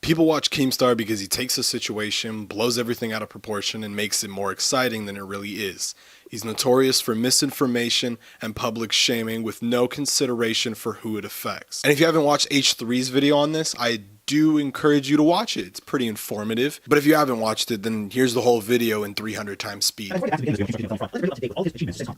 People watch Keemstar because he takes a situation, blows everything out of proportion, and makes it more exciting than it really is. He's notorious for misinformation and public shaming with no consideration for who it affects. And if you haven't watched H3's video on this, I do encourage you to watch it. It's pretty informative. But if you haven't watched it, then here's the whole video in 300 times speed.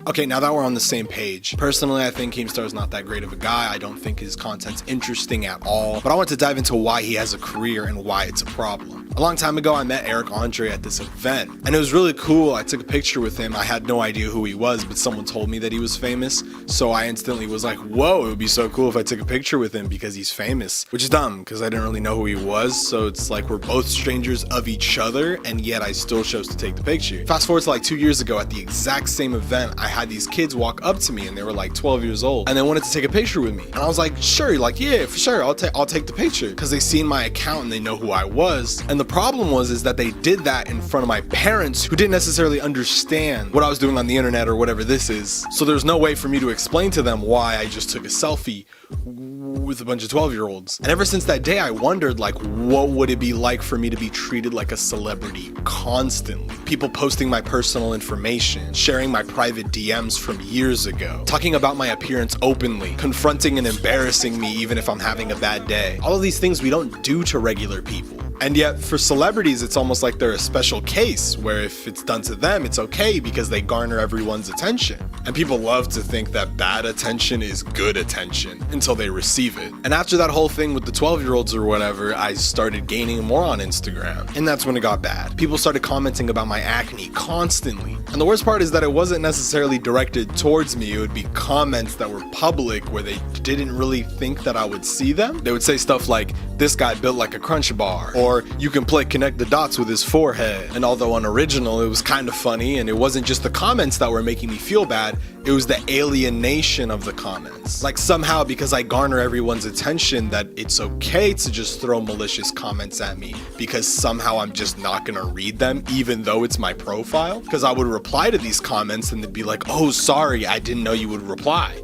Okay, now that we're on the same page, personally I think Keemstar is not that great of a guy. I don't think his content's interesting at all. But I want to dive into why he has a career and why it's a problem. A long time ago, I met Eric Andre at this event, and it was really cool. I took a picture with him. I had no idea who he was, but someone told me that he was famous, so I instantly was like, whoa, it would be so cool if I took a picture with him because he's famous, which is dumb because I didn't really know who he was. So it's like we're both strangers of each other, and yet I still chose to take the picture. Fast forward to like 2 years ago at the exact same event, I had these kids walk up to me and they were like 12 years old and they wanted to take a picture with me, and I was like, sure, like, yeah, for sure, I'll take the picture, because they seen my account and they know who I was. And the problem is that they did that in front of my parents, who didn't necessarily understand what I was doing on the internet or whatever this is. So there's no way for me to explain to them why I just took a selfie with a bunch of 12-year-olds. And ever since that day, I wondered, like, what would it be like for me to be treated like a celebrity constantly? People posting my personal information, sharing my private DMs from years ago, talking about my appearance openly, confronting and embarrassing me even if I'm having a bad day. All of these things we don't do to regular people. And yet for celebrities, it's almost like they're a special case where if it's done to them, it's okay because they garner everyone's attention. And people love to think that bad attention is good attention until they receive it. And after that whole thing with the 12-year-olds or whatever, I started gaining more on Instagram. And that's when it got bad. People started commenting about my acne constantly. And the worst part is that it wasn't necessarily directed towards me. It would be comments that were public where they didn't really think that I would see them. They would say stuff like, this guy built like a crunch bar, or you can play connect the dots with his forehead. And although unoriginal, it was kind of funny, and it wasn't just the comments that were making me feel bad, it was the alienation of the comments. Like somehow because I garner everyone's attention that it's okay to just throw malicious comments at me because somehow I'm just not gonna read them even though it's my profile. Because I would reply to these comments and they'd be like, oh sorry, I didn't know you would reply.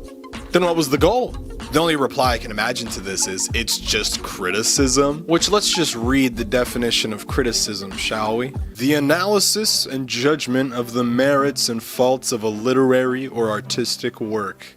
Then what was the goal? The only reply I can imagine to this is, it's just criticism. Which, let's just read the definition of criticism, shall we? The analysis and judgment of the merits and faults of a literary or artistic work.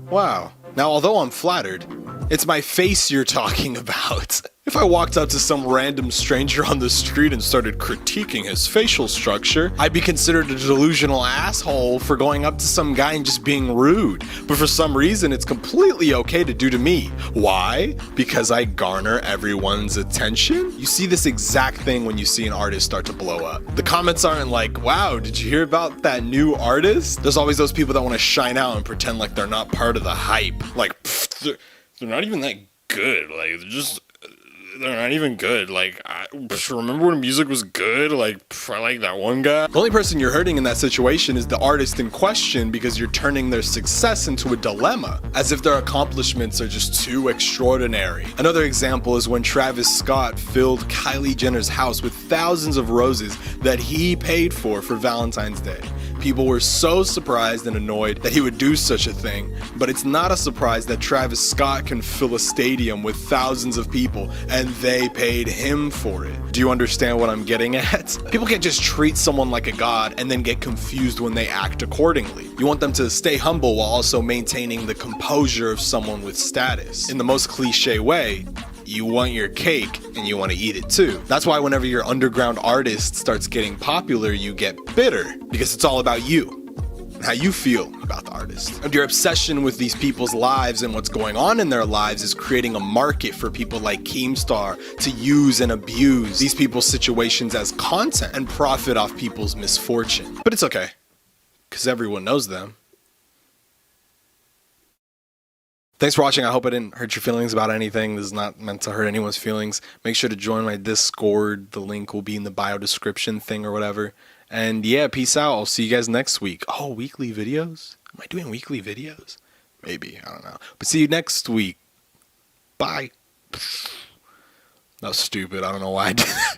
Wow. Now, although I'm flattered, it's my face you're talking about. If I walked up to some random stranger on the street and started critiquing his facial structure, I'd be considered a delusional asshole for going up to some guy and just being rude. But for some reason, it's completely okay to do to me. Why? Because I garner everyone's attention? You see this exact thing when you see an artist start to blow up. The comments aren't like, wow, did you hear about that new artist? There's always those people that want to shine out and pretend like they're not part of the hype. Like, pfft, they're not even that good. Like, they're not even good. Like, I remember when music was good? Like, I like that one guy. The only person you're hurting in that situation is the artist in question, because you're turning their success into a dilemma, as if their accomplishments are just too extraordinary. Another example is when Travis Scott filled Kylie Jenner's house with thousands of roses that he paid for Valentine's Day. People were so surprised and annoyed that he would do such a thing, but it's not a surprise that Travis Scott can fill a stadium with thousands of people and they paid him for it. Do you understand what I'm getting at? People can't just treat someone like a god and then get confused when they act accordingly. You want them to stay humble while also maintaining the composure of someone with status. In the most cliche way, you want your cake and you want to eat it too. That's why whenever your underground artist starts getting popular, you get bitter, because it's all about you and how you feel about the artist. And your obsession with these people's lives and what's going on in their lives is creating a market for people like Keemstar to use and abuse these people's situations as content and profit off people's misfortune. But it's okay, because everyone knows them. Thanks for watching. I hope I didn't hurt your feelings about anything. This is not meant to hurt anyone's feelings. Make sure to join my Discord. The link will be in the bio description thing or whatever. And yeah, peace out. I'll see you guys next week. Oh, weekly videos? Am I doing weekly videos? Maybe. I don't know. But see you next week. Bye. That was stupid. I don't know why I did that.